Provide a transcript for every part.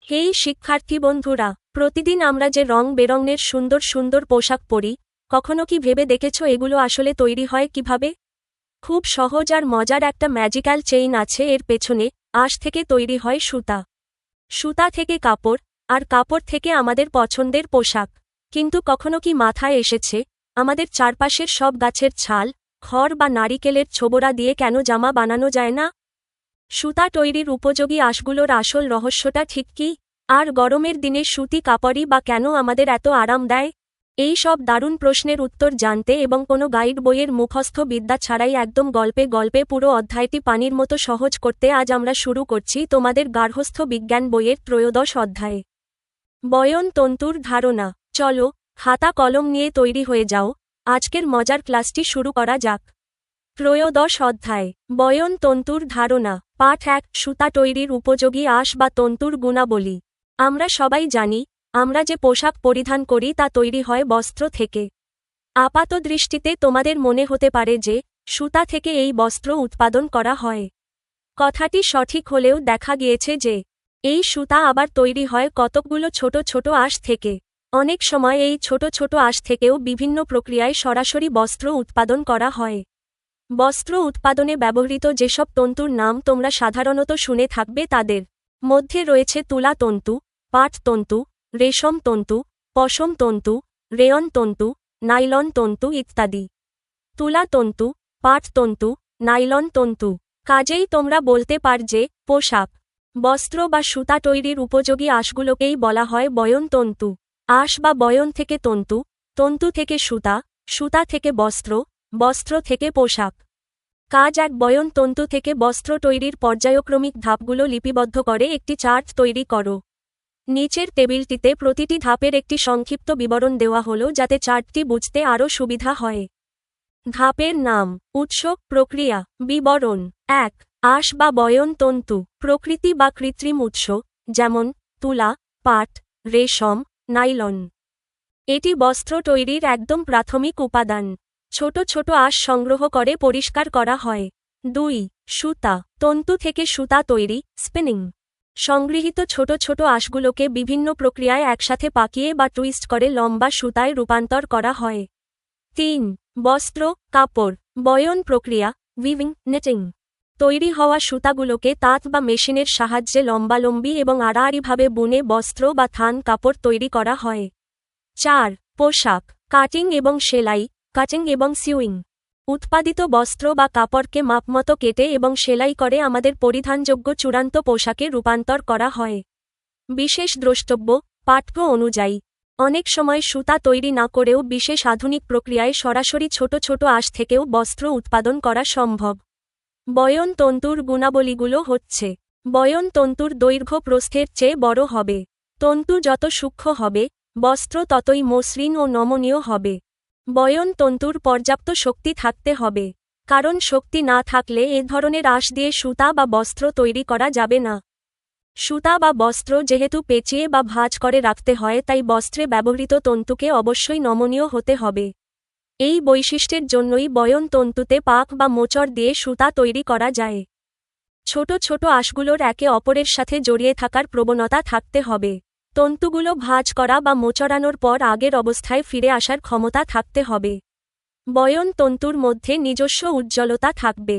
হেই শিক্ষার্থী বন্ধুরা, প্রতিদিন আমরা যে রং বেরঙের সুন্দর সুন্দর পোশাক পরি, কখনো কি ভেবে দেখেছো এগুলো আসলে তৈরি হয় কিভাবে? খুব সহজ আর মজার একটা ম্যাজিক্যাল চেইন আছে এর পেছনে। আঁশ থেকে তৈরি হয় সুতা, সুতা থেকে কাপড়, আর কাপড় থেকে আমাদের পছন্দের পোশাক। কিন্তু কখনো কি মাথায় এসেছে, আমাদের চারপাশের সব গাছের ছাল, খড় বা নারিকেলের ছোবড়া দিয়ে কেন জামা বানানো যায় না? সুতা তৈরির উপযোগী আঁশগুলোর আসল রহস্যটা ঠিক কি? আর গরমের দিনে সুতি কাপড়ই বা কেন আমাদের এত আরাম দেয়? এই সব দারুণ প্রশ্নের উত্তর জানতে এবং কোনো গাইড বইয়ের মুখস্থ বিদ্যা ছাড়াই একদম গল্পে গল্পে পুরো অধ্যায়টি পানির মতো সহজ করতে আজ আমরা শুরু করছি তোমাদের গার্হস্থ্য বিজ্ঞান বইয়ের ত্রয়োদশ অধ্যায়ে। বয়ন তন্তুর ধারণা। চলো, খাতা কলম নিয়ে তৈরি হয়ে যাও, আজকের মজার ক্লাসটি শুরু করা যাক। ত্রয়োদশ অধ্যায়, বয়ন তন্তুর ধারণা। পাঠ 1, সুতা তৈরির উপযোগী আঁশ বা তন্তুর গুণাবলী। আমরা সবাই জানি, আমরা যে পোশাক পরিধান করি তা তৈরি হয় বস্ত্র থেকে। আপাতদৃষ্টিতে তোমাদের মনে হতে পারে যে, সুতা থেকে এই বস্ত্র উৎপাদন করা হয়। কথাটি সঠিক হলেও দেখা গিয়েছে যে, এই সুতা আবার তৈরি হয় কতকগুলো ছোট ছোট আঁশ থেকে। অনেক সময় এই ছোট ছোট আঁশ থেকেও বিভিন্ন প্রক্রিয়ায় সরাসরি বস্ত্র উৎপাদন করা হয়। বস্ত্র উৎপাদনে ব্যবহৃত যেসব তন্তুর নাম তোমরা সাধারণত শুনে থাকবে তাদের মধ্যে রয়েছে তুলা তন্তু, পাট তন্তু, রেশম তন্তু, পশম তন্তু, রেয়ন তন্তু, নাইলন তন্তু ইত্যাদি। তুলা তন্তু, পাট তন্তু, নাইলন তন্তু। কাজেই তোমরা বলতে পার যে, পোশাক, বস্ত্র বা সুতা তৈরির উপযোগী আঁশগুলোকেই বলা হয় বয়ন তন্তু। আঁশ বা বয়ন থেকে তন্তু, তন্তু থেকে সুতা, সুতা থেকে বস্ত্র, বস্ত্র থেকে পোশাক। কাজ 1, বয়ন তন্তু থেকে বস্ত্র তৈরির পর্যায়ক্রমিক ধাপগুলো লিপিবদ্ধ করে একটি চার্ট তৈরি করো। নিচের টেবিলটিতে প্রতিটি ধাপের একটি সংক্ষিপ্ত বিবরণ দেওয়া হলো যাতে চার্টটি বুঝতে আরও সুবিধা হয়। ধাপের নাম, উৎস, প্রক্রিয়া, বিবরণ। 1, আঁশ বা বয়ন তন্তু। প্রকৃতি বা কৃত্রিম উৎস, যেমন তুলা, পাট, রেশম, নাইলন। এটি বস্ত্র তৈরির একদম প্রাথমিক উপাদান। ছোট ছোট আঁশ সংগ্রহ করে পরিষ্কার করা হয়। 2, সুতা। তন্তু থেকে সুতা তৈরি, স্পিনিং। সংগৃহীত ছোট ছোট আঁশগুলোকে বিভিন্ন প্রক্রিয়ায় একসাথে পাকিয়ে বা টুইস্ট করে লম্বা সুতায় রূপান্তর করা হয়। 3, বস্ত্র, কাপড়। বয়ন প্রক্রিয়া, উইভিং, নেটিং। তৈরি হওয়া সুতাগুলোকে তাঁত বা মেশিনের সাহায্যে লম্বালম্বি এবং আড়াআড়িভাবে বুনে বস্ত্র বা থান কাপড় তৈরি করা হয়। 4, পোশাক। কাটিং এবং সেলাই, কাটিং এবং সিউইং। উৎপাদিত বস্ত্র বা কাপড়কে মাপমতো কেটে এবং সেলাই করে আমাদের পরিধানযোগ্য চূড়ান্ত পোশাকে রূপান্তর করা হয়। বিশেষ দ্রষ্টব্য, পাঠ্য অনুযায়ী। অনেক সময় সুতা তৈরি না করেও বিশেষ আধুনিক প্রক্রিয়ায় সরাসরি ছোট ছোট আঁশ থেকেও বস্ত্র উৎপাদন করা সম্ভব। বয়ন তন্তুর গুণাবলীগুলো হচ্ছে, বয়ন তন্তুর দৈর্ঘ্য প্রস্থের চেয়ে বড় হবে। তন্তু যত সূক্ষ্ম হবে, বস্ত্র ততই মসৃণ ও নমনীয় হবে। বয়ন তন্তুর পর্যাপ্ত শক্তি থাকতে হবে, কারণ শক্তি না থাকলে এ ধরনের আঁশ দিয়ে সুতা বা বস্ত্র তৈরি করা যাবে না। সুতা বা বস্ত্র যেহেতু পেঁচিয়ে বা ভাঁজ করে রাখতে হয়, তাই বস্ত্রে ব্যবহৃত তন্তুকে অবশ্যই নমনীয় হতে হবে। এই বৈশিষ্ট্যের জন্যই বয়ন তন্তুতে পাক বা মোচড় দিয়ে সুতা তৈরি করা যায়। ছোট ছোট আঁশগুলোর একে অপরের সাথে জড়িয়ে থাকার প্রবণতা থাকতে হবে। তন্তুগুলো ভাঁজ করা বা মোচড়ানোর পর আগের অবস্থায় ফিরে আসার ক্ষমতা থাকতে হবে। বয়ন তন্তুর মধ্যে নিজস্ব উজ্জ্বলতা থাকবে।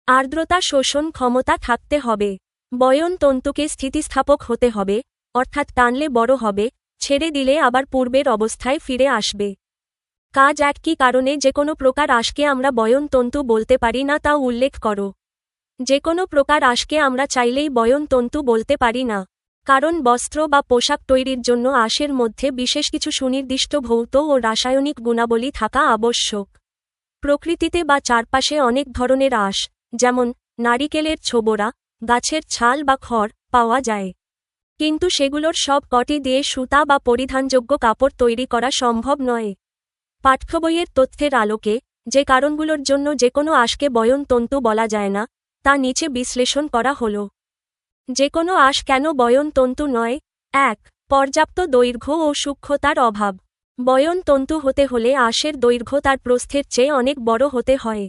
আর্দ্রতা শোষণ ক্ষমতা থাকতে হবে। বয়ন তন্তুকে স্থিতিস্থাপক হতে হবে, অর্থাৎ টানলে বড় হবে, ছেড়ে দিলে আবার পূর্বের অবস্থায় ফিরে আসবে। কাজ 1, কী কারণে যে কোনো প্রকার আঁশকে আমরা বয়ন তন্তু বলতে পারি না তাও উল্লেখ করো। যে কোনো প্রকার আঁশকে আমরা চাইলেই বয়ন তন্তু বলতে পারি না, কারণ বস্ত্র বা পোশাক তৈরির জন্য আঁশের মধ্যে বিশেষ কিছু সুনির্দিষ্ট ভৌত ও রাসায়নিক গুণাবলী থাকা আবশ্যক। প্রকৃতিতে বা চারপাশে অনেক ধরনের আঁশ, যেমন নারিকেলের ছোবড়া, গাছের ছাল বা খড় পাওয়া যায়, কিন্তু সেগুলোর সব কটি দিয়ে সুতা বা পরিধানযোগ্য কাপড় তৈরি করা সম্ভব নয়। পাঠ্যবইয়ের তথ্যের আলোকে যে কারণগুলোর জন্য যে কোনো আঁশকে বয়ন তন্তু বলা যায় না, তা নিচে বিশ্লেষণ করা হলো। যে কোনো আঁশ কেন বয়ন তন্তু নয়? 1, পর্যাপ্ত দৈর্ঘ্য ও সূক্ষ্মতার অভাব। বয়ন তন্তু হতে হলে আঁশের দৈর্ঘ্য তার প্রস্থের চেয়ে অনেক বড় হতে হয়।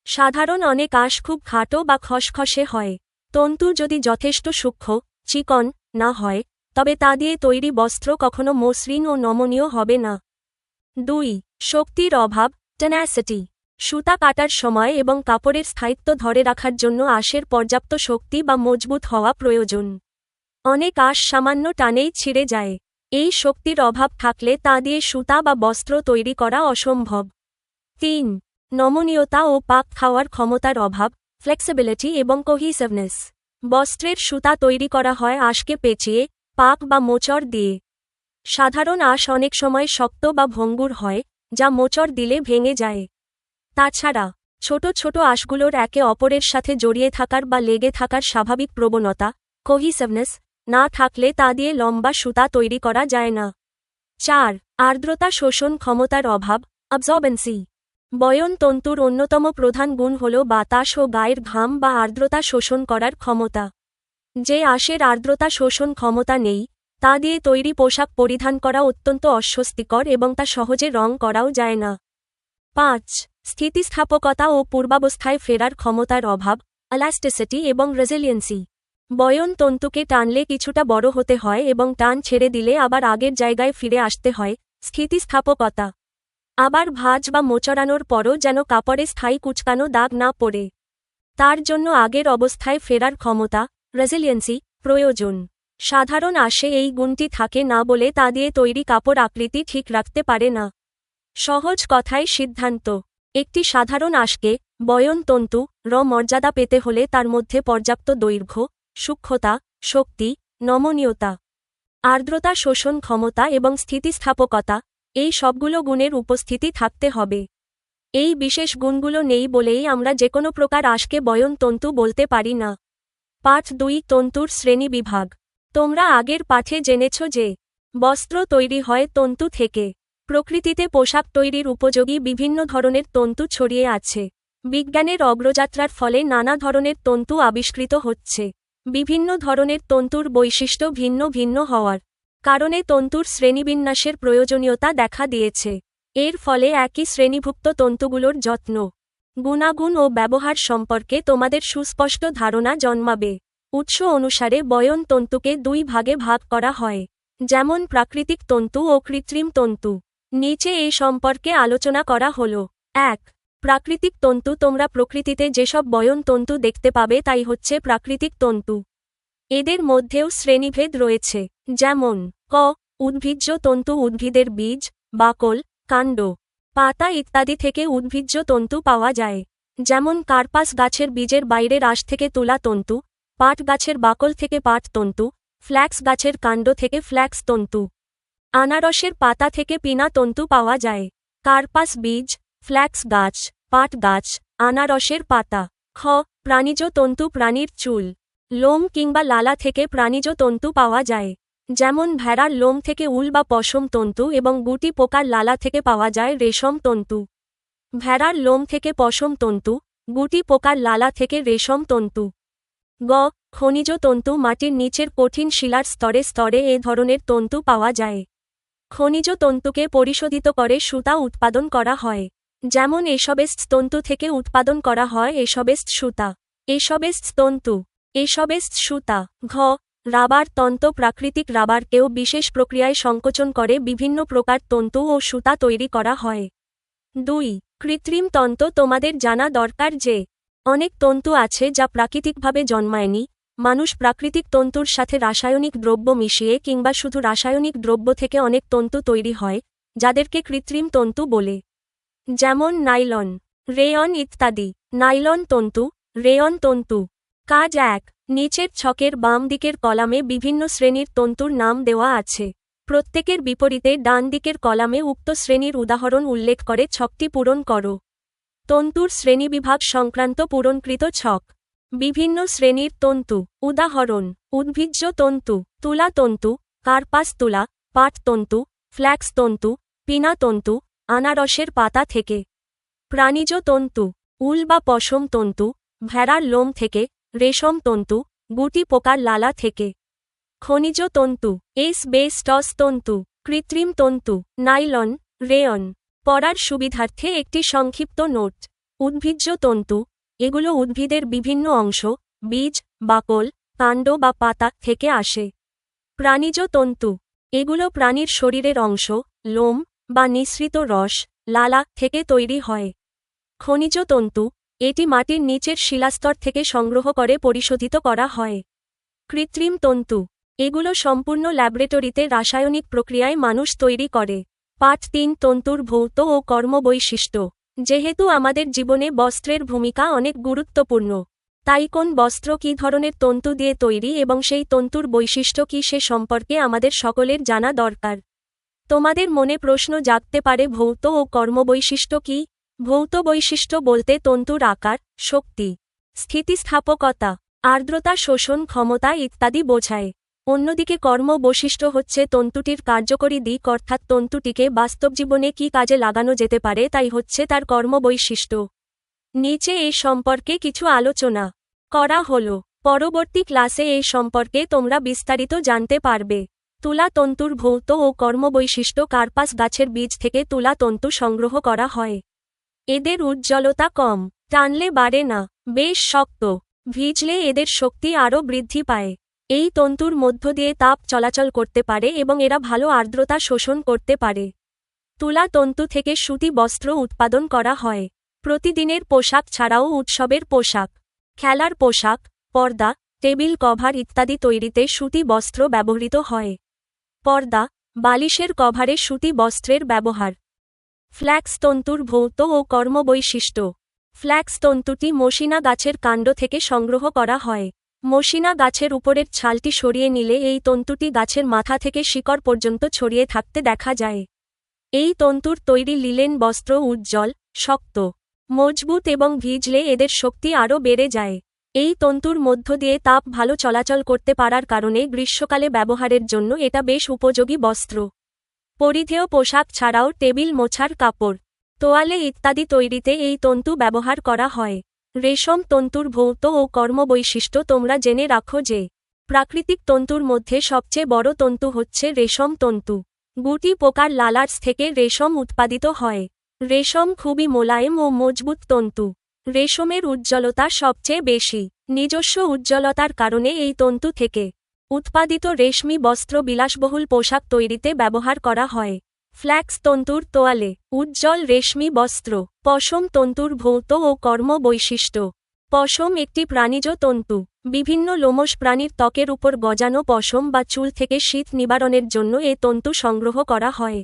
সাধারণ অনেক আঁশ খুব খাটো বা খসখসে হয়। তন্তু যদি যথেষ্ট সূক্ষ্ম, চিকন না হয়, তবে তা দিয়ে তৈরি বস্ত্র কখনো মসৃণ ও নমনীয় হবে না। 2. শক্তির অভাব, টেনাসিটি। সুতা কাটার সময় এবং কাপড়ের স্থায়িত্ব ধরে রাখার জন্য আঁশের পর্যাপ্ত শক্তি বা মজবুত হওয়া প্রয়োজন। অনেক আঁশ সামান্য টানেই ছিঁড়ে যায়। এই শক্তির অভাব থাকলে তা দিয়ে সুতা বা বস্ত্র তৈরি করা অসম্ভব। 3. নমনীয়তা ও পাক খাওয়ার ক্ষমতার অভাব, ফ্লেক্সিবিলিটি এবং কোহিসিভনেস। বস্ত্রের সুতা তৈরি করা হয় আঁশকে পেঁচিয়ে, পাক বা মোচড় দিয়ে। সাধারণ আঁশ অনেক সময় শক্ত বা ভঙ্গুর হয়, যা মোচড় দিলে ভেঙে যায়। তাছাড়া ছোট ছোট আঁশগুলোর একে অপরের সাথে জড়িয়ে থাকার বা লেগে থাকার স্বাভাবিক প্রবণতা, কোহিসিভনেস, না থাকলে তা দিয়ে লম্বা সুতা তৈরি করা যায় না। 4. আর্দ্রতা শোষণ ক্ষমতার অভাব, অ্যাবজর্বেন্সি। বয়ন তন্তুর অন্যতম প্রধান গুণ হল বাতাস ও গায়ের ঘাম বা আর্দ্রতা শোষণ করার ক্ষমতা। যে আঁশের আর্দ্রতা শোষণ ক্ষমতা নেই, তা দিয়ে তৈরি পোশাক পরিধান করা অত্যন্ত অস্বস্তিকর এবং তা সহজে রং করাও যায় না। 5. স্থিতিস্থাপকতা ও পূর্বাবস্থায় ফেরার ক্ষমতার অভাব, এলাস্টিসিটি এবং রেজিলিয়েন্সি। বয়ন তন্তুকে টানলে কিছুটা বড় হতে হয় এবং টান ছেড়ে দিলে আবার আগের জায়গায় ফিরে আসতে হয়, স্থিতিস্থাপকতা। আবার ভাঁজ বা মোচড়ানোর পরও যেন কাপড়ে স্থায়ী কুঁচকানো দাগ না পড়ে। তার জন্য আগের অবস্থায় ফেরার ক্ষমতা, রেজিলিয়েন্সি, প্রয়োজন। সাধারণ আঁশে এই গুণটি থাকে না বলে তা দিয়ে তৈরি কাপড় আকৃতি ঠিক রাখতে পারে না। সহজ কথায় সিদ্ধান্ত: একটি সাধারণ আঁশকে বয়ন তন্তু মর্যাদা পেতে হলে তার মধ্যে পর্যাপ্ত দৈর্ঘ্য, সূক্ষ্মতা, শক্তি, নমনীয়তা, আর্দ্রতা শোষণ ক্ষমতা এবং স্থিতিস্থাপকতা, এই সবগুলো গুণের উপস্থিতি থাকতে হবে। এই বিশেষ গুণগুলো নেই বলেই আমরা যেকোনো প্রকার আঁশকে বয়ন তন্তু বলতে পারি না। পাঠ 2: তন্তুর শ্রেণীবিভাগ। তোমরা আগের পাঠে জেনেছ যে বস্ত্র তৈরি হয় তন্তু থেকে। প্রকৃতিতে পোশাক তৈরির উপযোগী বিভিন্ন ধরনের তন্তু ছড়িয়ে আছে। বিজ্ঞানের অগ্রযাত্রার ফলে নানা ধরনের তন্তু আবিষ্কৃত হচ্ছে। বিভিন্ন ধরনের তন্তুর বৈশিষ্ট্য ভিন্ন ভিন্ন হওয়ার কারণে তন্তুর শ্রেণীবিন্যাসের প্রয়োজনীয়তা দেখা দিয়েছে। এর ফলে একই শ্রেণীভুক্ত তন্তুগুলোর যত্ন, গুণাগুণ ও ব্যবহার সম্পর্কে তোমাদের সুস্পষ্ট ধারণা জন্মাবে। উৎস অনুসারে বয়ন তন্তুকে 2 ভাগে ভাগ করা হয়, যেমন প্রাকৃতিক তন্তু ও কৃত্রিম তন্তু। নিচে এই সম্পর্কে আলোচনা করা হল। 1. প্রাকৃতিক তন্তু। তোমরা প্রকৃতিতে যেসব বয়ন তন্তু দেখতে পাবে তাই হচ্ছে প্রাকৃতিক তন্তু। এদের মধ্যেও শ্রেণীভেদ রয়েছে, যেমন ক. উদ্ভিজ্জ তন্তু। উদ্ভিদের বীজ, বাকল, কাণ্ড, পাতা ইত্যাদি থেকে উদ্ভিজ্জ তন্তু পাওয়া যায়, যেমন কার্পাস গাছের বীজের বাইরের আঁশ থেকে তুলা তন্তু, পাট গাছের বাকল থেকে পাট তন্তু, ফ্ল্যাক্স গাছের কাণ্ড থেকে ফ্ল্যাক্স তন্তু, আনারসের পাতা থেকে পিনা তন্তু পাওয়া যায়। কার্পাস বীজ, ফ্ল্যাক্স গাছ, পাট গাছ, আনারসের পাতা। খ. প্রাণীজ তন্তু। প্রাণীর চুল, লোম কিংবা লালা থেকে প্রাণীজ তন্তু পাওয়া যায়, যেমন ভেড়ার লোম থেকে উল বা পশম তন্তু এবং গুটি পোকার লালা থেকে পাওয়া যায় রেশম তন্তু। ভেড়ার লোম থেকে পশম তন্তু, গুটি পোকার লালা থেকে রেশম তন্তু। গ. খনিজ তন্তু। মাটির নিচের কঠিন শিলার স্তরে স্তরে এ ধরনের তন্তু পাওয়া যায়। খনিজ তন্তুকে পরিশোধিত করে সুতা উৎপাদন করা হয়, যেমন এসবেস্ট তন্তু থেকে উৎপাদন করা হয় এসবেস্ট সুতা। এসবেস্ট তন্তু, এসবেস্ট সুতা। ঘ. রাবার তন্তু। প্রাকৃতিক রাবারকেও বিশেষ প্রক্রিয়ায় সংকোচন করে বিভিন্ন প্রকার তন্তু ও সুতা তৈরি করা হয়। 2. কৃত্রিম তন্তু। তোমাদের জানা দরকার যে অনেক তন্তু আছে যা প্রাকৃতিকভাবে জন্মায়নি। মানুষ প্রাকৃতিক তন্তুর সাথে রাসায়নিক দ্রব্য মিশিয়ে কিংবা শুধু রাসায়নিক দ্রব্য থেকে অনেক তন্তু তৈরি হয়, যাদেরকে কৃত্রিম তন্তু বলে, যেমন নাইলন, রেয়ন ইত্যাদি। নাইলন তন্তু, রেয়ন তন্তু। কাজ 1. নিচের ছকের বাম দিকের কলামে বিভিন্ন শ্রেণীর তন্তুর নাম দেওয়া আছে। প্রত্যেকের বিপরীতে ডান দিকের কলামে উক্ত শ্রেণীর উদাহরণ উল্লেখ করে ছকটি পূরণ করো। তন্তুর শ্রেণীবিভাগ সংক্রান্ত পূরণকৃত ছক। বিভিন্ন শ্রেণীর তন্তু। উদাহরণ: উদ্ভিজ্জ তন্তু, তুলা তন্তু, কার্পাস তুলা, পাট তন্তু, ফ্ল্যাক্স তন্তু, পিনা তন্তু, আনারসের পাতা থেকে। প্রাণীজ তন্তু, উল বা পশম তন্তু, ভেড়ার লোম থেকে, রেশম তন্তু, গুটি পোকার লালা থেকে। খনিজ তন্তু, এসবেস্টস তন্তু। কৃত্রিম তন্তু, নাইলন, রেয়ন। পড়ার সুবিধার্থে একটি সংক্ষিপ্ত নোট: উদ্ভিজ্জ তন্তু, এগুলো উদ্ভিদের বিভিন্ন অংশ, বীজ, বাকল, কাণ্ড বা পাতা থেকে আসে। প্রাণীজ তন্তু। এগুলো প্রাণীর শরীরের অংশ, লোম বা নিঃসৃত রস, লালা থেকে তৈরি হয়। খনিজ তন্তু। এটি মাটির নিচের শিলাস্তর থেকে সংগ্রহ করে পরিশোধিত করা হয়। কৃত্রিম তন্তু। এগুলো সম্পূর্ণ ল্যাবরেটরিতে রাসায়নিক প্রক্রিয়ায় মানুষ তৈরি করে। পার্ট ৩ তন্তুর ভৌত ও কর্মবৈশিষ্ট্য। যেহেতু আমাদের জীবনে বস্ত্রের ভূমিকা অনেক গুরুত্বপূর্ণ, তাই কোন বস্ত্র কী ধরনের তন্তু দিয়ে তৈরি এবং সেই তন্তুর বৈশিষ্ট্য কী সে সম্পর্কে আমাদের সকলের জানা দরকার। তোমাদের মনে প্রশ্ন জাগতে পারে, ভৌত ও কর্মবৈশিষ্ট্য কী? ভৌত বৈশিষ্ট্য বলতে তন্তুর আকার, শক্তি, স্থিতিস্থাপকতা, আর্দ্রতা, শোষণ ক্ষমতা ইত্যাদি বোঝায়। অন্যদিকে কর্ম বৈশিষ্ট্য হচ্ছে তন্তুটির কার্যকরী দিক, অর্থাৎ তন্তুটিকে বাস্তব জীবনে কী কাজে লাগানো যেতে পারে তাই হচ্ছে তার কর্মবৈশিষ্ট্য। নিচে এই সম্পর্কে কিছু আলোচনা করা হলো। পরবর্তী ক্লাসে এই সম্পর্কে তোমরা বিস্তারিত জানতে পারবে। তুলা তন্তুর ভৌত ও কর্মবৈশিষ্ট্য। কার্পাস গাছের বীজ থেকে তুলা তন্তু সংগ্রহ করা হয়। এদের উজ্জ্বলতা কম, টানলে বাড়ে না, বেশ শক্ত, ভিজলে এদের শক্তি আরও বৃদ্ধি পায়। এই তন্তুর মধ্য দিয়ে তাপ চলাচল করতে পারে এবং এরা ভালো আর্দ্রতা শোষণ করতে পারে। তুলা তন্তু থেকে সুতি বস্ত্র উৎপাদন করা হয়। প্রতিদিনের পোশাক ছাড়াও উৎসবের পোশাক, খেলার পোশাক, পর্দা, টেবিল কভার ইত্যাদি তৈরিতে সুতি বস্ত্র ব্যবহৃত হয়। পর্দা, বালিশের কভারে সুতি বস্ত্রের ব্যবহার। ফ্ল্যাক্স তন্তুর ভৌত ও কর্মবৈশিষ্ট্য। ফ্ল্যাক্স তন্তুটি মশিনা গাছের কাণ্ড থেকে সংগ্রহ করা হয়। মশিনা গাছের উপরের ছালটি সরিয়ে নিলে এই তন্তুটি গাছের মাথা থেকে শিকড় পর্যন্ত ছড়িয়ে থাকতে দেখা যায়। এই তন্তুর তৈরি লিলেন বস্ত্র উজ্জ্বল, শক্ত, মজবুত এবং ভিজলে এদের শক্তি আরও বেড়ে যায়। এই তন্তুর মধ্য দিয়ে তাপ ভালো চলাচল করতে পারার কারণে গ্রীষ্মকালে ব্যবহারের জন্য এটা বেশ উপযোগী বস্ত্র। পরিধেয় পোশাক ছাড়াও টেবিল মোছার কাপড়, তোয়ালে ইত্যাদি তৈরিতে এই তন্তু ব্যবহার করা হয়। রেশম তন্তুর ভৌত ও কর্মবৈশিষ্ট্য। তোমরা জেনে রাখো যে প্রাকৃতিক তন্তুর মধ্যে সবচেয়ে বড় তন্তু হচ্ছে রেশম তন্তু। গুটি পোকার লালার্স থেকে রেশম উৎপাদিত হয়। রেশম খুবই মোলায়েম ও মজবুত তন্তু। রেশমের উজ্জ্বলতা সবচেয়ে বেশি। নিজস্ব উজ্জ্বলতার কারণে এই তন্তু থেকে উৎপাদিত রেশমি বস্ত্র বিলাসবহুল পোশাক তৈরিতে ব্যবহার করা হয়। ফ্ল্যাক্স তন্তুর তোয়ালে, উজ্জ্বল রেশমি বস্ত্র। পশম তন্তুর ভৌত ও কর্ম বৈশিষ্ট্য। পশম একটি প্রাণীজ তন্তু। বিভিন্ন লোমশ প্রাণীর ত্বকের উপর গজানো পশম বা চুল থেকে শীত নিবারণের জন্য এ তন্তু সংগ্রহ করা হয়।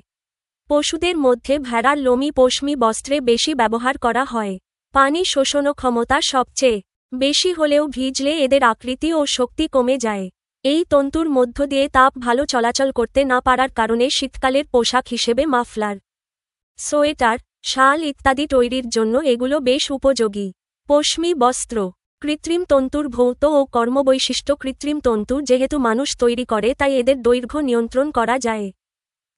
পশুদের মধ্যে ভেড়ার লোমি পশমি বস্ত্রে বেশি ব্যবহার করা হয়। পানি শোষণ ক্ষমতা সবচেয়ে বেশি হলেও ভিজলে এদের আকৃতি ও শক্তি কমে যায়। এই তন্তুর মধ্য দিয়ে তাপ ভালো চলাচল করতে না পারার কারণে শীতকালের পোশাক হিসেবে মাফলার, সোয়েটার, শাল ইত্যাদি তৈরির জন্য এগুলো বেশ উপযোগী। পশমি বস্ত্র। কৃত্রিম তন্তুর ভৌত ও কর্মবৈশিষ্ট্য। কৃত্রিম তন্তু যেহেতু মানুষ তৈরি করে তাই এদের দৈর্ঘ্য নিয়ন্ত্রণ করা যায়।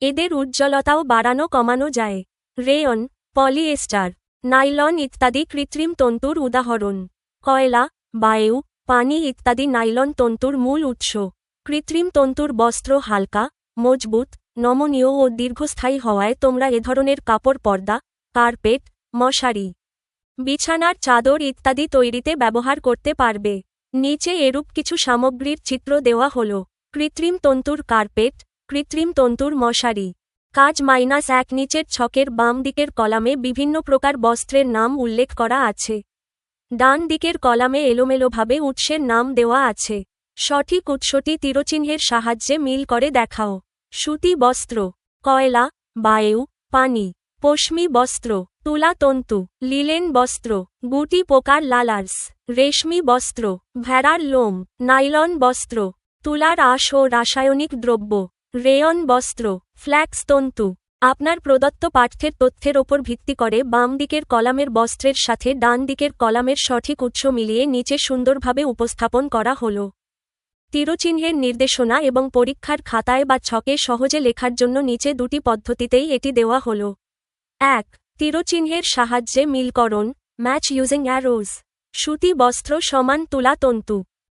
এদের উজ্জ্বলতাও বাড়ানো কমানো যায়। রেয়ন, পলিয়েস্টার, নাইলন ইত্যাদি কৃত্রিম তন্তুর উদাহরণ। কয়লা, বায়ু, পানি ইত্যাদি নাইলন তন্তুর মূল উৎস। কৃত্রিম তন্তুর বস্ত্র হালকা, মজবুত, নমনীয় ও দীর্ঘস্থায়ী হওয়ায় তোমরা এ ধরনের কাপড় পর্দা, কার্পেট, মশারি, বিছানার চাদর ইত্যাদি তৈরিতে ব্যবহার করতে পারবে। নিচে এরূপ কিছু সামগ্রীর চিত্র দেওয়া হল। কৃত্রিম তন্তুর কার্পেট, কৃত্রিম তন্তুর মশারি। কাজ -1 নিচের ছকের বাম দিকের কলামে বিভিন্ন প্রকার বস্ত্রের নাম উল্লেখ করা আছে। ডান দিকের কলামে এলোমেলোভাবে উৎসের নাম দেওয়া আছে। সঠিক উৎসটি তীরচিহ্নের সাহায্যে মিল করে দেখাও। সুতি বস্ত্র, কয়লা, বায়ু, পানি। পশমি বস্ত্র, তুলা তন্তু, লিলেন বস্ত্র, গুটি পোকার লালার্স। রেশমি বস্ত্র, ভেড়ার লোম। নাইলন বস্ত্র, তুলার আঁশ ও রাসায়নিক দ্রব্য। রেয়ন বস্ত্র, ফ্ল্যাক্স তন্তু। আপনার প্রদত্ত পাঠ্যের তথ্যের ওপর ভিত্তি করে বাম দিকের কলামের বস্ত্রের সাথে ডান দিকের কলামের সঠিক উৎস মিলিয়ে নিচে সুন্দরভাবে উপস্থাপন করা হল। তীরচিহ্নের নির্দেশনা এবং পরীক্ষার খাতায় বা ছকে সহজে লেখার জন্য নিচে দুটি পদ্ধতিতেই এটি দেওয়া হল। 1. তীরচিহ্নের সাহায্যে মিলকরণ, ম্যাচ ইউজিং অ্যারোজ। সুতি বস্ত্র সমান তুলা তন্তু।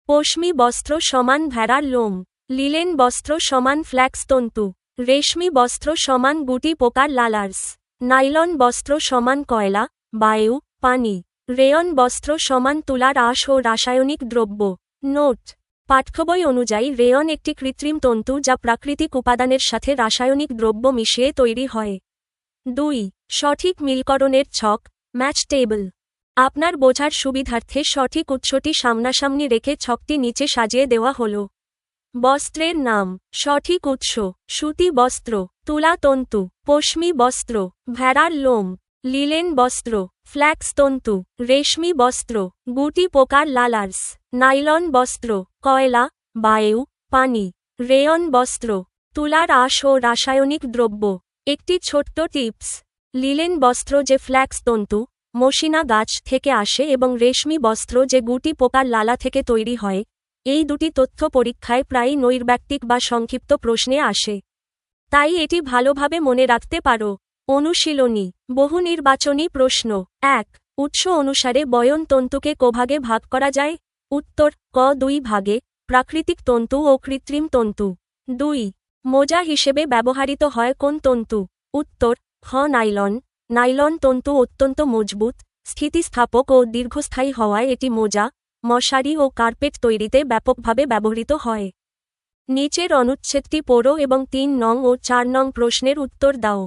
পশমি বস্ত্র সমান ভেড়ার লোম। লিলেন বস্ত্র সমান ফ্ল্যাক্স তন্তু। রেশমি বস্ত্র সমান গুটি পোকার লালার্স। নাইলন বস্ত্র সমান কয়লা, বায়ু, পানি। রেয়ন বস্ত্র সমান তুলার আঁশ ও রাসায়নিক দ্রব্য। নোট। পাঠ্যবই অনুযায়ী রেয়ন একটি কৃত্রিম তন্তু যা প্রাকৃতিক উপাদানের সাথে রাসায়নিক দ্রব্য মিশিয়ে তৈরি হয়। 2. সঠিক মিলকরণের ছক, ম্যাচ টেবল। আপনার বোঝার সুবিধার্থে সঠিক উৎসটি সামনাসামনি রেখে ছকটি নিচে সাজিয়ে দেওয়া হল। বস্ত্রের নাম, সঠিক উৎস, সুতি বস্ত্র, তুলা তন্তু, পশমি বস্ত্র, ভেড়ার লোম, লিলেন বস্ত্র, ফ্ল্যাক্স তন্তু, রেশমি বস্ত্র, গুটি পোকার লালার্স, নাইলন বস্ত্র, কয়লা, বায়ু, পানি, রেয়ন বস্ত্র, তুলার আঁশ ও রাসায়নিক দ্রব্য। একটি ছোট্ট টিপস, লিলেন বস্ত্র যে ফ্ল্যাক্স তন্তু, মশিনা গাছ থেকে আসে এবং রেশমি বস্ত্র যে গুটি পোকার লালা থেকে তৈরি হয়, এই দুটি তথ্য পরীক্ষায় প্রায়ই নৈর্ব্যক্তিক বা সংক্ষিপ্ত প্রশ্নে আসে। তাই এটি ভালোভাবে মনে রাখতে পারো। অনুশীলনী, বহুনির্বাচনী প্রশ্ন। 1. উৎস অনুসারে বয়ন তন্তুকে কভাগে ভাগ করা যায়? উত্তর, ক 2 ভাগে, প্রাকৃতিক তন্তু ও কৃত্রিম তন্তু। 2. মোজা হিসেবে ব্যবহৃত হয় কোন তন্তু? উত্তর, খ নাইলন। নাইলন তন্তু অত্যন্ত মজবুত, স্থিতিস্থাপক ও দীর্ঘস্থায়ী হওয়ায় এটি মোজা, মশারি ও কার্পেট তৈরিতে ব্যাপকভাবে ব্যবহৃত হয়। নিচের অনুচ্ছেদটি পড়ো এবং 3 নং ও 4 নং প্রশ্নের উত্তর দাও।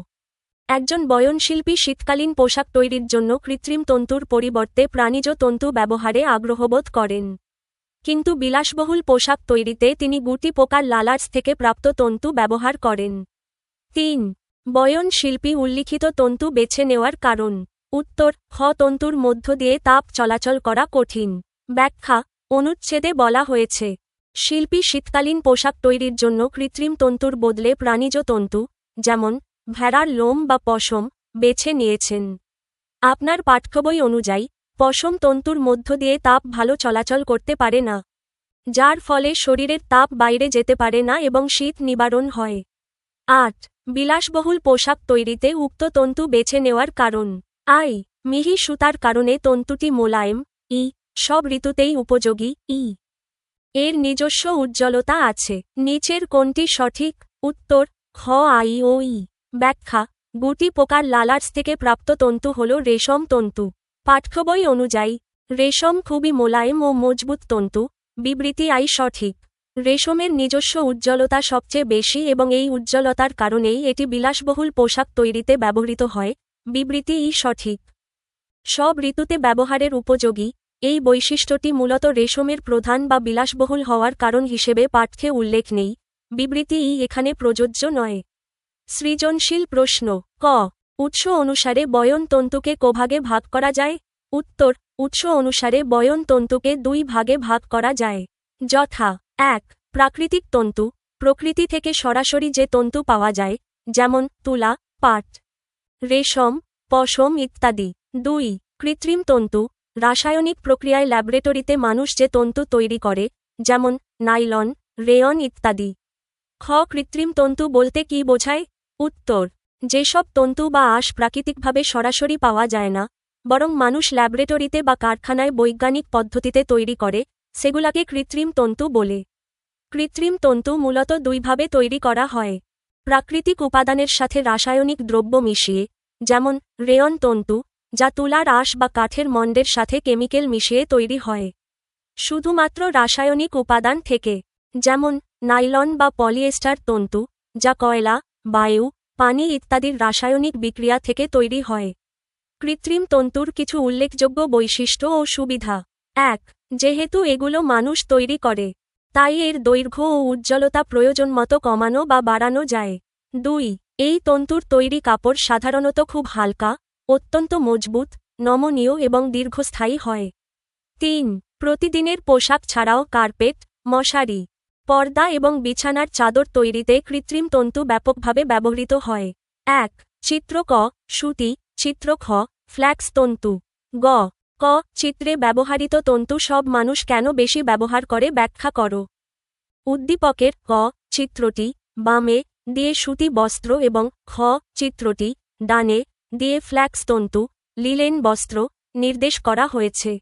একজন বয়নশিল্পী শীতকালীন পোশাক তৈরির জন্য কৃত্রিম তন্তুর পরিবর্তে প্রাণীজ তন্তু ব্যবহারে আগ্রহবোধ করেন। কিন্তু বিলাসবহুল পোশাক তৈরিতে তিনি গুটি পোকার লালার্স থেকে প্রাপ্ত তন্তু ব্যবহার করেন। 3. বয়নশিল্পী উল্লিখিত তন্তু বেছে নেওয়ার কারণ? উত্তর, খ তন্তুর মধ্য দিয়ে তাপ চলাচল করা কঠিন। ব্যাখ্যা, অনুচ্ছেদে বলা হয়েছে, শিল্পী শীতকালীন পোশাক তৈরির জন্য কৃত্রিম তন্তুর বদলে প্রাণীজ তন্তু, যেমন ভেড়ার লোম বা পশম, বেছে নিয়েছেন। আপনার পাঠ্যবই অনুযায়ী, পশম তন্তুর মধ্য দিয়ে তাপ ভালো চলাচল করতে পারে না, যার ফলে শরীরের তাপ বাইরে যেতে পারে না এবং শীত নিবারণ হয়। 8. বিলাসবহুল পোশাক তৈরিতে উক্ত তন্তু বেছে নেওয়ার কারণ? আই. মিহি সুতার কারণে তন্তুটি মোলায়েম। ই. সব ঋতুতেই উপযোগী। ই. এর নিজস্ব উজ্জ্বলতা আছে। নিচের কোনটি সঠিক? উত্তর, খ আই ও ই। ব্যাখ্যা, গুটি পোকার লালার্স থেকে প্রাপ্ত তন্তু হল রেশম তন্তু। পাঠ্যবই অনুযায়ী, রেশম খুবই মোলায়েম ও মজবুত তন্তু, বিবৃতি আই সঠিক। রেশমের নিজস্ব উজ্জ্বলতা সবচেয়ে বেশি এবং এই উজ্জ্বলতার কারণেই এটি বিলাসবহুল পোশাক তৈরিতে ব্যবহৃত হয়, বিবৃতি ই সঠিক। সব ঋতুতে ব্যবহারের উপযোগী, এই বৈশিষ্ট্যটি মূলত রেশমের প্রধান বা বিলাসবহুল হওয়ার কারণ হিসেবে পাঠ্যে উল্লেখ নেই, বিবৃতি ই এখানে প্রযোজ্য নয়। সৃজনশীল প্রশ্ন। ক. উৎস অনুসারে বয়ন তন্তুকে কভাগে ভাগ করা যায়? উত্তর, উৎস অনুসারে বয়ন তন্তুকে 2 ভাগে ভাগ করা যায়। যথা: 1. প্রাকৃতিক তন্তু, প্রকৃতি থেকে সরাসরি যে তন্তু পাওয়া যায়, যেমন তুলা, পাট, রেশম, পশম ইত্যাদি। 2. কৃত্রিম তন্তু, রাসায়নিক প্রক্রিয়ায় ল্যাবরেটরিতে মানুষ যে তন্তু তৈরি করে, যেমন নাইলন, রেয়ন ইত্যাদি। খ. কৃত্রিম তন্তু বলতে কী বোঝায়? উত্তর, যেসব তন্তু বা আঁশ প্রাকৃতিকভাবে সরাসরি পাওয়া যায় না, বরং মানুষ ল্যাবরেটরিতে বা কারখানায় বৈজ্ঞানিক পদ্ধতিতে তৈরি করে, সেগুলাকে কৃত্রিম তন্তু বলে। কৃত্রিম তন্তু মূলত 2 ভাবে তৈরি করা হয়। প্রাকৃতিক উপাদানের সাথে রাসায়নিক দ্রব্য মিশিয়ে, যেমন রেয়ন তন্তু, যা তুলার আঁশ বা কাঠের মন্ডের সাথে কেমিক্যাল মিশিয়ে তৈরি হয়। শুধুমাত্র রাসায়নিক উপাদান থেকে, যেমন নাইলন বা পলিয়েস্টার তন্তু, যা কয়লা, বায়ু, পানি ইত্যাদির রাসায়নিক বিক্রিয়া থেকে তৈরি হয়। কৃত্রিম তন্তুর কিছু উল্লেখযোগ্য বৈশিষ্ট্য ও সুবিধা। 1. যেহেতু এগুলো মানুষ তৈরি করে, তাই এর দৈর্ঘ্য ও উজ্জ্বলতা প্রয়োজনমতো কমানো বা বাড়ানো যায়। 2. এই তন্তুর তৈরি কাপড় সাধারণত খুব হালকা, অত্যন্ত মজবুত, নমনীয় এবং দীর্ঘস্থায়ী হয়। 3. প্রতিদিনের পোশাক ছাড়াও কার্পেট, মশারি, পর্দা এবং বিছানার চাদর তৈরিতে কৃত্রিম তন্তু ব্যাপকভাবে ব্যবহৃত হয়। 1. চিত্র ক. সুতি, চিত্র খ. ফ্ল্যাক্স তন্তু। গ. ক. চিত্রে ব্যবহৃত তন্তু সব মানুষ কেন বেশি ব্যবহার করে ব্যাখ্যা করো। উদ্দীপকের ক. চিত্রটি বামে দিয়ে সুতি বস্ত্র এবং খ. চিত্রটি ডানে দিয়ে ফ্ল্যাক্স তন্তু, লিলেন বস্ত্র নির্দেশ করা হয়েছে।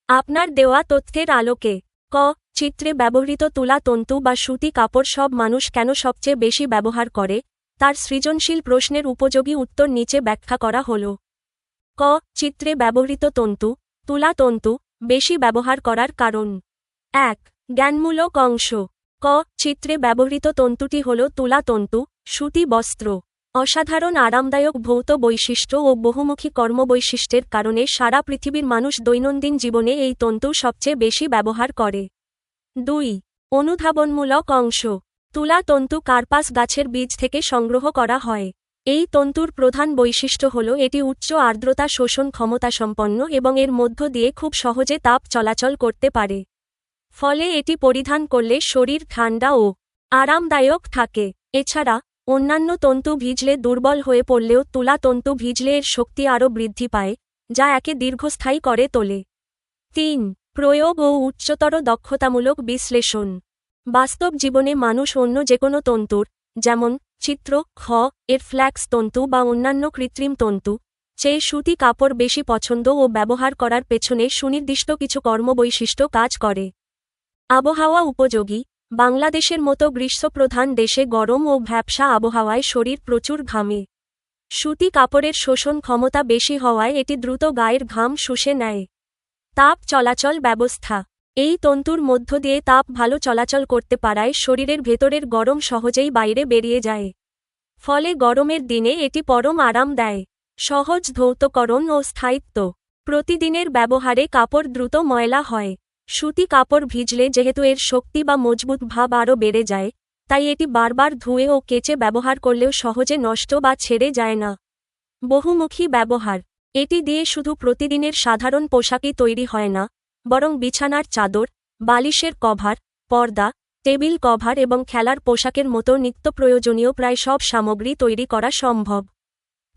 আপনার দেওয়া তথ্যের আলোকে ক. চিত্রে ব্যবহৃত তুলা তন্তু বা সুতি কাপড় সব মানুষ কেন সবচেয়ে বেশি ব্যবহার করে, তার সৃজনশীল প্রশ্নের উপযোগী উত্তর নিচে ব্যাখ্যা করা হল। ক. চিত্রে ব্যবহৃত তন্তু, তুলা তন্তু, বেশি ব্যবহার করার কারণ: 1. জ্ঞানমূলক অংশ। ক। চিত্রে ব্যবহৃত তন্তুটি হল তুলা তন্তু, সুতি বস্ত্র। অসাধারণ আরামদায়ক ভৌত বৈশিষ্ট্য ও বহুমুখী কর্মবৈশিষ্ট্যের কারণে সারা পৃথিবীর মানুষ দৈনন্দিন জীবনে এই তন্তু সবচেয়ে বেশি ব্যবহার করে। ২। অনুধাবনমূলক অংশ। তুলা তন্তু কার্পাস গাছের বীজ থেকে সংগ্রহ করা হয়। এই তন্তুর প্রধান বৈশিষ্ট্য হল এটি উচ্চ আর্দ্রতা শোষণ ক্ষমতাসম্পন্ন এবং এর মধ্য দিয়ে খুব সহজে তাপ চলাচল করতে পারে। ফলে এটি পরিধান করলে শরীর ঠান্ডা ও আরামদায়ক থাকে। এছাড়া অন্যান্য তন্তু ভিজলে দুর্বল হয়ে পড়লেও তুলা তন্তু ভিজলে এর শক্তি আরও বৃদ্ধি পায়, যা একে দীর্ঘস্থায়ী করে তোলে। ৩. প্রয়োগ ও উচ্চতর দক্ষতামূলক বিশ্লেষণ। বাস্তব জীবনে মানুষ অন্য যেকোনো তন্তুর, যেমন চিত্র খ এর ফ্ল্যাক্স তন্তু বা অন্যান্য কৃত্রিম তন্তু, চেয়ে সুতি কাপড় বেশি পছন্দ ও ব্যবহার করার পেছনে সুনির্দিষ্ট কিছু কর্মবৈশিষ্ট্য কাজ করে। আবহাওয়া উপযোগী। বাংলাদেশের মতো গ্রীষ্মপ্রধান দেশে গরম ও ভ্যাপসা আবহাওয়ায় শরীর প্রচুর ঘামে। সুতি কাপড়ের শোষণ ক্ষমতা বেশি হওয়ায় এটি দ্রুত গায়ের ঘাম শুষে নেয়। তাপ চলাচল ব্যবস্থা। এই তন্তুর মধ্য দিয়ে তাপ ভালো চলাচল করতে পারায় শরীরের ভেতরের গরম সহজেই বাইরে বেরিয়ে যায়। ফলে গরমের দিনে এটি পরম আরাম দেয়। সহজ ধৌতকরণ ও স্থায়িত্ব। প্রতিদিনের ব্যবহারে কাপড় দ্রুত ময়লা হয়। সুতি কাপড় ভিজলে যেহেতু এর শক্তি বা মজবুত ভাব আরও বেড়ে যায়, তাই এটি বারবার ধুয়ে ও কেচে ব্যবহার করলেও সহজে নষ্ট বা ছেড়ে যায় না। বহুমুখী ব্যবহার। এটি দিয়ে শুধু প্রতিদিনের সাধারণ পোশাকই তৈরি হয় না, বরং বিছানার চাদর, বালিশের কভার, পর্দা, টেবিল কভার এবং খেলার পোশাকের মতো নিত্যপ্রয়োজনীয় প্রায় সব সামগ্রী তৈরি করা সম্ভব।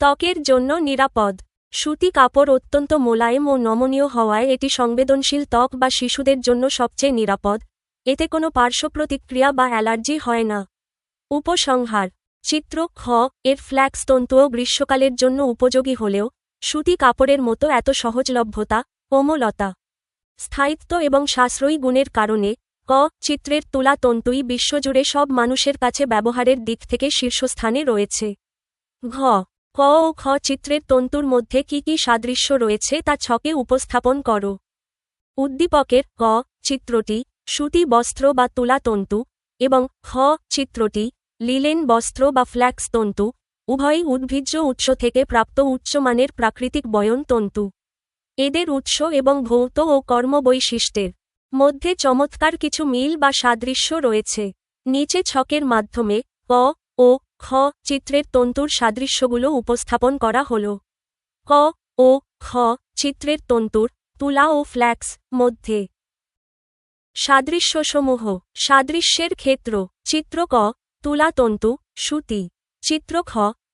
ত্বকের জন্য নিরাপদ। সুতি কাপড় অত্যন্ত মোলায়েম ও নমনীয় হওয়ায় এটি সংবেদনশীল ত্বক বা শিশুদের জন্য সবচেয়ে নিরাপদ। এতে কোনো পার্শ্বপ্রতিক্রিয়া বা অ্যালার্জি হয় না। উপসংহার। চিত্র খ এর ফ্ল্যাক্স তন্তুও গ্রীষ্মকালের জন্য উপযোগী হলেও সুতি কাপড়ের মতো এত সহজলভ্যতা, কোমলতা, স্থায়িত্ব এবং সাশ্রয়ী গুণের কারণে ক চিত্রের তুলা তন্তুই বিশ্বজুড়ে সব মানুষের কাছে ব্যবহারের দিক থেকে শীর্ষস্থানে রয়েছে। ঘ ক ও খ চিত্রের তন্তুর মধ্যে কি কি সাদৃশ্য রয়েছে তা ছকে উপস্থাপন করো। উদ্দীপকের ক চিত্রটি সুতি বস্ত্র বা তুলা তন্তু এবং খ চিত্রটি লিলেন বস্ত্র বা ফ্ল্যাক্স তন্তু, উভয়ই উদ্ভিজ্জ উৎস থেকে প্রাপ্ত উচ্চমানের প্রাকৃতিক বয়ন তন্তু। এদের উৎস এবং ভৌত ও কর্মবৈশিষ্ট্যের মধ্যে চমৎকার কিছু মিল বা সাদৃশ্য রয়েছে। নিচে ছকের মাধ্যমে ক ও খ চিত্রের তন্তুর সাদৃশ্যগুলো উপস্থাপন করা হল। ক ও খ চিত্রের তন্তুর তুলা ও ফ্ল্যাক্স মধ্যে সাদৃশ্যসমূহ। সাদৃশ্যের ক্ষেত্র। চিত্র ক তুলা তন্তু, সুতি। চিত্র খ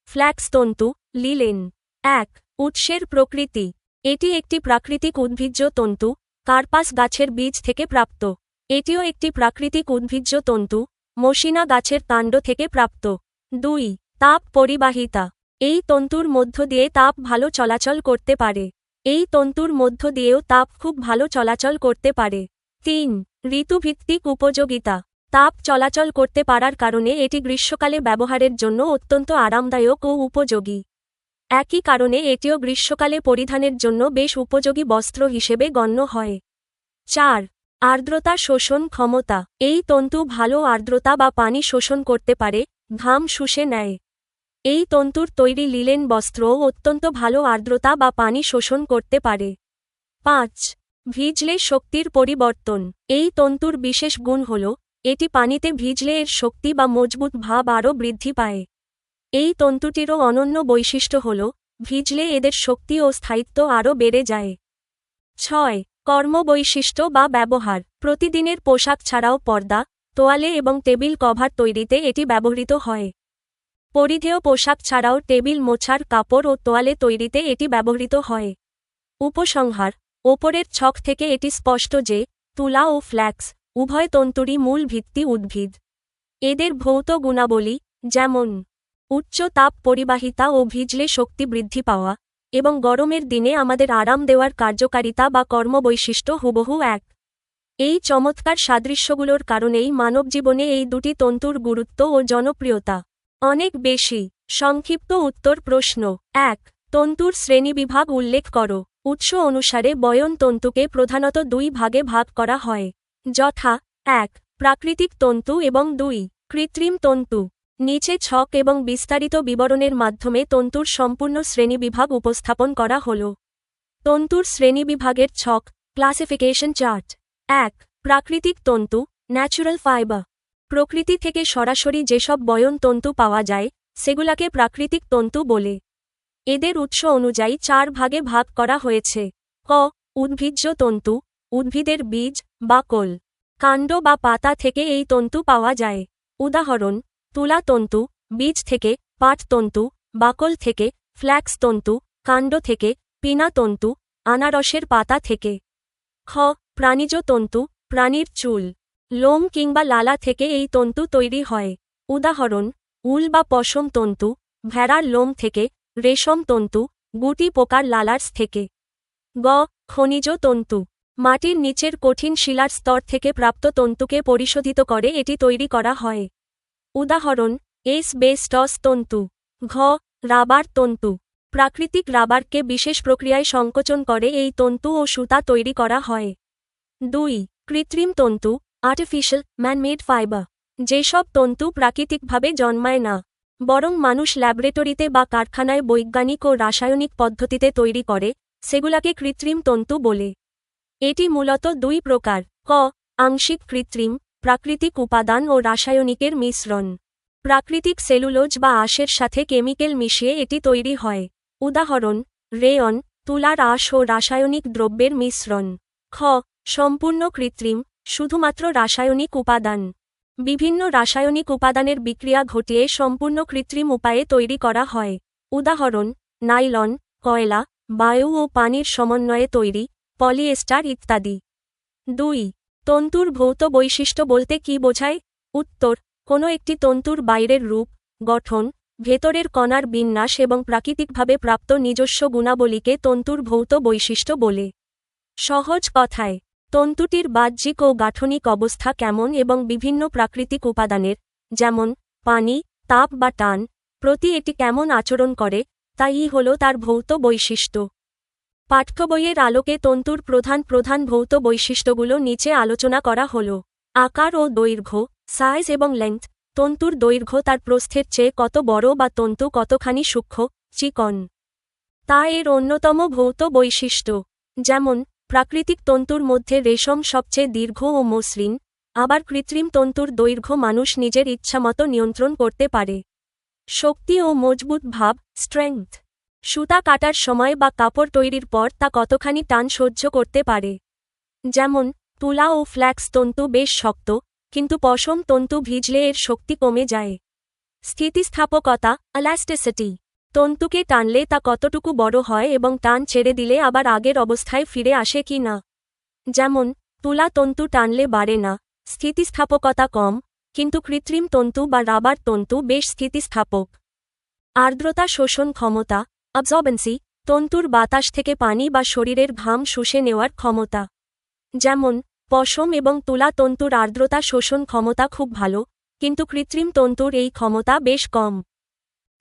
ফ্ল্যাক্স তন্তু, লিলেন। ১. উৎসের প্রকৃতি। এটি একটি প্রাকৃতিক উদ্ভিজ্জ তন্তু, কার্পাস গাছের বীজ থেকে প্রাপ্ত। এটিও একটি প্রাকৃতিক উদ্ভিজ্জ তন্তু, মশিনা গাছের কাণ্ড থেকে প্রাপ্ত। ২. তাপ পরিবাহিতা। এই তন্তুর মধ্য দিয়ে তাপ ভালো চলাচল করতে পারে। এই তন্তুর মধ্য দিয়েও তাপ খুব ভালো চলাচল করতে পারে। ৩. ঋতুভিত্তিক উপযোগিতা। তাপ চলাচল করতে পারার কারণে এটি গ্রীষ্মকালে ব্যবহারের জন্য অত্যন্ত আরামদায়ক ও উপযোগী। একই কারণে এটিও গ্রীষ্মকালে পরিধানের জন্য বেশ উপযোগী বস্ত্র হিসেবে গণ্য হয়। ৪. আর্দ্রতা শোষণ ক্ষমতা। এই তন্তু ভালো আর্দ্রতা বা পানি শোষণ করতে পারে, ঘাম শুষে নেয়। এই তন্তুর তৈরি লিলেন বস্ত্রও অত্যন্ত ভালো আর্দ্রতা বা পানি শোষণ করতে পারে। ৫. ভিজলে শক্তির পরিবর্তন। এই তন্তুর বিশেষ গুণ হল এটি পানিতে ভিজলে এর শক্তি বা মজবুত ভাব আরও বৃদ্ধি পায়। এই তন্তুটিরও অনন্য বৈশিষ্ট্য হল ভিজলে এদের শক্তি ও স্থায়িত্ব আরও বেড়ে যায়। ৬. কর্মবৈশিষ্ট্য বা ব্যবহার। প্রতিদিনের পোশাক ছাড়াও পর্দা, তোয়ালে এবং টেবিল কভার তৈরিতে এটি ব্যবহৃত হয়। পরিধেয় পোশাক ছাড়াও টেবিল মোছার কাপড় ও তোয়ালে তৈরিতে এটি ব্যবহৃত হয়। উপসংহার। ওপরের ছক থেকে এটি স্পষ্ট যে তুলা ও ফ্ল্যাক্স উভয় তন্তুরই মূল ভিত্তি উদ্ভিদ। এদের ভৌত গুণাবলী, যেমন উচ্চ তাপ পরিবাহিতা ও ভিজলে শক্তি বৃদ্ধি পাওয়া, এবং গরমের দিনে আমাদের আরাম দেওয়ার কার্যকারিতা বা কর্মবৈশিষ্ট্য হুবহু এক। এই চমৎকার সাদৃশ্যগুলোর কারণেই মানবজীবনে এই দুটি তন্তুর গুরুত্ব ও জনপ্রিয়তা অনেক বেশি। সংক্ষিপ্ত উত্তর প্রশ্ন ১. তন্তুর শ্রেণীবিভাগ উল্লেখ করো। উৎস অনুসারে বয়ন তন্তুকে প্রধানত দুই ভাগে ভাগ করা হয়, যথা 1. প্রাকৃতিক তন্তু এবং 2. কৃত্রিম তন্তু। নিচে ছক এবং বিস্তারিত বিবরণের মাধ্যমে তন্তুর সম্পূর্ণ শ্রেণীবিভাগ উপস্থাপন করা হল। তন্তুর শ্রেণীবিভাগের ছক, ক্লাসিফিকেশন চার্ট। 1. প্রাকৃতিক তন্তু, ন্যাচুরাল ফাইবার। প্রকৃতি থেকে সরাসরি যেসব বয়ন তন্তু পাওয়া যায় সেগুলাকে প্রাকৃতিক তন্তু বলে। এদের উৎস অনুযায়ী 4 ভাগে ভাগ করা হয়েছে। ক. উদ্ভিজ্জ তন্তু, উদ্ভিদের বীজ, বাকল, কাণ্ড বা পাতা থেকে এই তন্তু পাওয়া যায়। উদাহরণ: তুলা তন্তু, বীজ থেকে; পাট তন্তু, বাকল থেকে; ফ্ল্যাক্স তন্তু, কাণ্ড থেকে; পিনা তন্তু, আনারসের পাতা থেকে। খ. প্রাণীজ তন্তু, প্রাণীর চুল, লোম কিংবা লালা থেকে এই তন্তু তৈরি হয়। উদাহরণ: উল বা পশম তন্তু, ভেড়ার লোম থেকে; রেশম তন্তু, গুটি পোকার লালার্স থেকে। গ. খনিজ তন্তু, মাটির নিচের কঠিন শিলার স্তর থেকে প্রাপ্ত তন্তুকে পরিশোধিত করে এটি তৈরি করা হয়। উদাহরণ: এসবেস্টস তন্তু। ঘ. রাবার তন্তু, প্রাকৃতিক রাবারকে বিশেষ প্রক্রিয়ায় সংকোচন করে এই তন্তু ও সুতা তৈরি করা হয়। 2. কৃত্রিম তন্তু, আর্টিফিশিয়াল ম্যানমেড ফাইবার। যেসব তন্তু প্রাকৃতিকভাবে জন্মায় না, বরং মানুষ ল্যাবরেটরিতে বা কারখানায় বৈজ্ঞানিক ও রাসায়নিক পদ্ধতিতে তৈরি করে, সেগুলাকে কৃত্রিম তন্তু বলে। এটি মূলত 2 প্রকার। ক. আংশিক কৃত্রিম, প্রাকৃতিক উপাদান ও রাসায়নিকের মিশ্রণ। প্রাকৃতিক সেলুলোজ বা আঁশের সাথে কেমিক্যাল মিশিয়ে এটি তৈরি হয়। উদাহরণ: রেয়ন, তুলার আঁশ ও রাসায়নিক দ্রব্যের মিশ্রণ। খ. সম্পূর্ণ কৃত্রিম, শুধুমাত্র রাসায়নিক উপাদান। বিভিন্ন রাসায়নিক উপাদানের বিক্রিয়া ঘটিয়ে সম্পূর্ণ কৃত্রিম উপায়ে তৈরি করা হয়। উদাহরণ: নাইলন, কয়লা, বায়ু ও পানির সমন্বয়ে তৈরি, পলিয়েস্টার ইত্যাদি। 2. তন্তুর ভৌত বৈশিষ্ট্য বলতে কী বোঝায়? উত্তর: কোনো একটি তন্তুর বাইরের রূপ, গঠন, ভেতরের কণার বিন্যাস এবং প্রাকৃতিকভাবে প্রাপ্ত নিজস্ব গুণাবলীকে তন্তুর ভৌত বৈশিষ্ট্য বলে। সহজ কথায়, তন্তুটির বাহ্যিক ও গাঠনিক অবস্থা কেমন এবং বিভিন্ন প্রাকৃতিক উপাদানের, যেমন পানি, তাপ বা টান, প্রতি এটি কেমন আচরণ করে, তাই হল তার ভৌত বৈশিষ্ট্য। পাঠ্যবইয়ের আলোকে তন্তুর প্রধান প্রধান ভৌত বৈশিষ্ট্যগুলো নিচে আলোচনা করা হল। আকার ও দৈর্ঘ্য, সাইজ এবং লেংথ। তন্তুর দৈর্ঘ্য তার প্রস্থের চেয়ে কত বড় বা তন্তু কতখানি সূক্ষ্ম, চিকন, তা এর অন্যতম ভৌত বৈশিষ্ট্য। যেমন, প্রাকৃতিক তন্তুর মধ্যে রেশম সবচেয়ে দীর্ঘ ও মসৃণ, আবার কৃত্রিম তন্তুর দৈর্ঘ্য মানুষ নিজের ইচ্ছামতো নিয়ন্ত্রণ করতে পারে। শক্তি ও মজবুত ভাব, স্ট্রেংথ। সুতা কাটার সময় বা কাপড় তৈরির পর তা কতখানি টান সহ্য করতে পারে। যেমন, তুলা ও ফ্ল্যাক্স তন্তু বেশ শক্ত, কিন্তু পশম তন্তু ভিজলে এর শক্তি কমে যায়। স্থিতিস্থাপকতা, এলাস্টিসিটি। তন্তুকে টানলে তা কতটুকু বড় হয় এবং টান ছেড়ে দিলে আবার আগের অবস্থায় ফিরে আসে কি না। যেমন, তুলা তন্তু টানলে বাড়ে না, স্থিতিস্থাপকতা কম, কিন্তু কৃত্রিম তন্তু বা রাবার তন্তু বেশ স্থিতিস্থাপক। আর্দ্রতা শোষণ ক্ষমতা, অ্যাবজর্বেন্সি। তন্তুর বাতাস থেকে পানি বা শরীরের ঘাম শুষে নেওয়ার ক্ষমতা। যেমন, পশম এবং তুলা তন্তুর আর্দ্রতা শোষণ ক্ষমতা খুব ভালো, কিন্তু কৃত্রিম তন্তুর এই ক্ষমতা বেশ কম।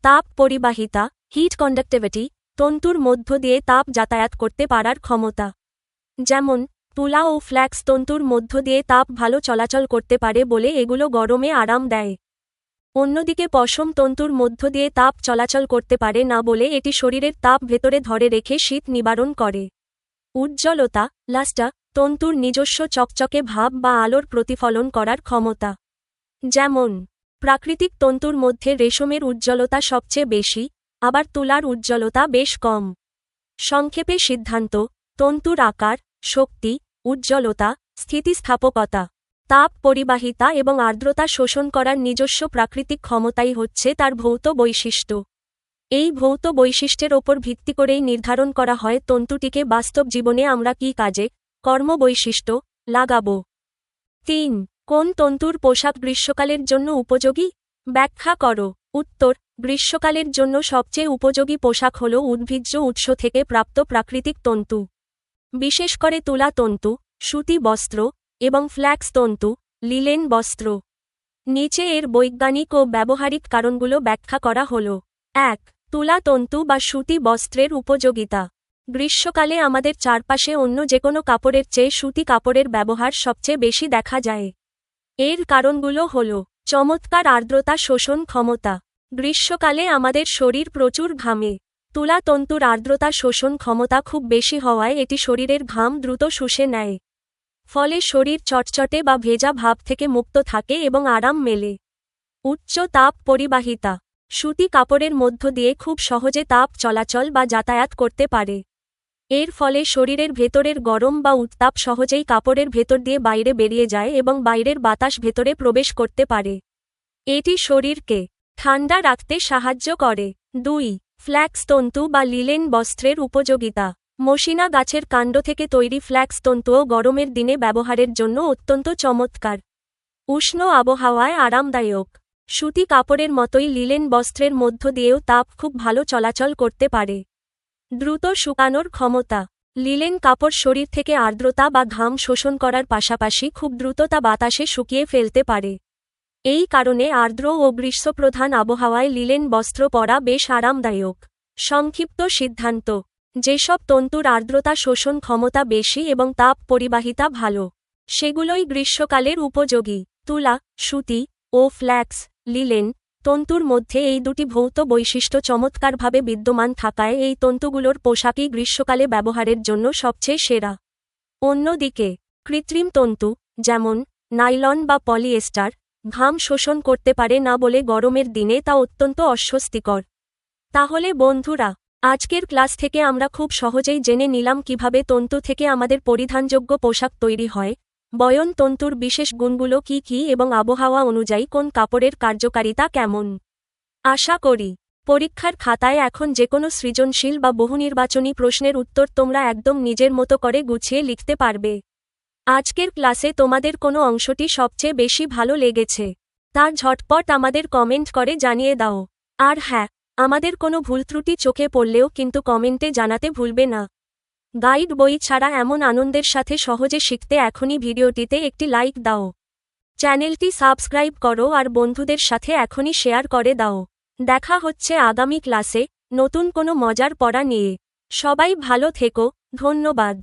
তাপ পরিবাহিতা, হিট কন্ডাক্টিভিটি। তন্তুর মধ্য দিয়ে তাপ যাতায়াত করতে পারার ক্ষমতা। যেমন, তুলা ও ফ্ল্যাক্স তন্তুর মধ্য দিয়ে তাপ ভালো চলাচল করতে পারে বলে এগুলো গরমে আরাম দেয়। অন্যদিকে পশম তন্তুর মধ্য দিয়ে তাপ চলাচল করতে পারে না বলে এটি শরীরের তাপ ভেতরে ধরে রেখে শীত নিবারণ করে। উজ্জ্বলতা, লাস্টার। তন্তুর নিজস্ব চকচকে ভাব বা আলোর প্রতিফলন করার ক্ষমতা। যেমন, প্রাকৃতিক তন্তুর মধ্যে রেশমের উজ্জ্বলতা সবচেয়ে বেশি, আবার তুলার উজ্জ্বলতা বেশ কম। সংক্ষেপে সিদ্ধান্ত: তন্তুর আকার, শক্তি, উজ্জ্বলতা, স্থিতিস্থাপকতা, তাপ পরিবাহিতা এবং আর্দ্রতা শোষণ করার নিজস্ব প্রাকৃতিক ক্ষমতাই হচ্ছে তার ভৌত বৈশিষ্ট্য। এই ভৌত বৈশিষ্ট্যের ওপর ভিত্তি করেই নির্ধারণ করা হয় তন্তুটিকে বাস্তব জীবনে আমরা কী কাজে, কর্ম বৈশিষ্ট্য, লাগাব। 3. কোন তন্তুর পোশাক গ্রীষ্মকালের জন্য উপযোগী? ব্যাখ্যা করো। উত্তর: গ্রীষ্মকালের জন্য সবচেয়ে উপযোগী পোশাক হল উদ্ভিজ্জ উৎস থেকে প্রাপ্ত প্রাকৃতিক তন্তু। বিশেষ করে তুলা তন্তু, সুতি বস্ত্র, এবং ফ্ল্যাক্স তন্তু, লিলেন বস্ত্র। নিচে এর বৈজ্ঞানিক ও ব্যবহারিক কারণগুলো ব্যাখ্যা করা হল। 1. তুলা তন্তু বা সুতি বস্ত্রের উপযোগিতা। গ্রীষ্মকালে আমাদের চারপাশে অন্য যেকোনো কাপড়ের চেয়ে সুতি কাপড়ের ব্যবহার সবচেয়ে বেশি দেখা যায়। এর কারণগুলো হল চমৎকার আর্দ্রতা শোষণ ক্ষমতা। গ্রীষ্মকালে আমাদের শরীর প্রচুর ঘামে। তুলা তন্তুর আর্দ্রতা শোষণ ক্ষমতা খুব বেশি হওয়ায় এটি শরীরের ঘাম দ্রুত শুষে নেয়। ফলে শরীর চটচটে বা ভেজা ভাব থেকে মুক্ত থাকে এবং আরাম মেলে। উচ্চ তাপ পরিবাহিতা। সুতি কাপড়ের মধ্য দিয়ে খুব সহজে তাপ চলাচল বা যাতায়াত করতে পারে। এর ফলে শরীরের ভেতরের গরম বা উত্তাপ সহজেই কাপড়ের ভেতর দিয়ে বাইরে বেরিয়ে যায় এবং বাইরের বাতাস ভেতরে প্রবেশ করতে পারে। এটি শরীরকে ঠান্ডা রাখতে সাহায্য করে। 2. ফ্ল্যাক্স তন্তু বা লিলেন বস্ত্রের উপযোগিতা। মশিনা গাছের কাণ্ড থেকে তৈরি ফ্ল্যাক্স তন্তুও গরমের দিনে ব্যবহারের জন্য অত্যন্ত চমৎকার। উষ্ণ আবহাওয়ায় আরামদায়ক। সুতি কাপড়ের মতোই লিলেন বস্ত্রের মধ্য দিয়েও তাপ খুব ভালো চলাচল করতে পারে। দ্রুত শুকানোর ক্ষমতা। লিলেন কাপড় শরীর থেকে আর্দ্রতা বা ঘাম শোষণ করার পাশাপাশি খুব দ্রুত তা বাতাসে শুকিয়ে ফেলতে পারে। এই কারণে আর্দ্র ও গ্রীষ্মপ্রধান আবহাওয়ায় লিলেন বস্ত্র পরা বেশ আরামদায়ক। সংক্ষিপ্ত সিদ্ধান্ত: যেসব তন্তুর আর্দ্রতা শোষণ ক্ষমতা বেশি এবং তাপ পরিবাহিতা ভালো, সেগুলোই গ্রীষ্মকালের উপযোগী। তুলা, সুতি ও ফ্ল্যাক্স, লিলেন তন্তুর মধ্যে এই দুটি ভৌত বৈশিষ্ট্য চমৎকারভাবে বিদ্যমান থাকায় এই তন্তুগুলোর পোশাকই গ্রীষ্মকালে ব্যবহারের জন্য সবচেয়ে সেরা। অন্যদিকে কৃত্রিম তন্তু, যেমন নাইলন বা পলিয়েস্টার, ঘাম শোষণ করতে পারে না বলে গরমের দিনে তা অত্যন্ত অস্বস্তিকর। তাহলে বন্ধুরা, আজকের ক্লাস থেকে আমরা খুব সহজেই জেনে নিলাম কিভাবে তন্তু থেকে আমাদের পরিধানযোগ্য পোশাক তৈরি হয়, বয়ন তন্তুর বিশেষ গুণগুলো কী কী এবং আবহাওয়া অনুযায়ী কোন কাপড়ের কার্যকারিতা কেমন। আশা করি পরীক্ষার খাতায় এখন যেকোনো সৃজনশীল বা বহুনির্বাচনী প্রশ্নের উত্তর তোমরা একদম নিজের মতো করে গুছিয়ে লিখতে পারবে। আজকের ক্লাসে তোমাদের কোনো অংশটি সবচেয়ে বেশি ভালো লেগেছে তা ঝটপট আমাদের কমেন্ট করে জানিয়ে দাও। আর হ্যাঁ, আমাদের কোনো ভুল ত্রুটি চোখে পড়লেও কিন্তু কমেন্টে জানাতে ভুলবে না। গাইড বই ছাড়া এমন আনন্দের সাথে সহজে শিখতে এখনই ভিডিওটিতে একটি লাইক দাও। চ্যানেলটি সাবস্ক্রাইব করো আর বন্ধুদের সাথে এখনই শেয়ার করে দাও। দেখা হচ্ছে আগামী ক্লাসে নতুন কোনো মজার পড়া নিয়ে। সবাই ভালো থেকো, ধন্যবাদ।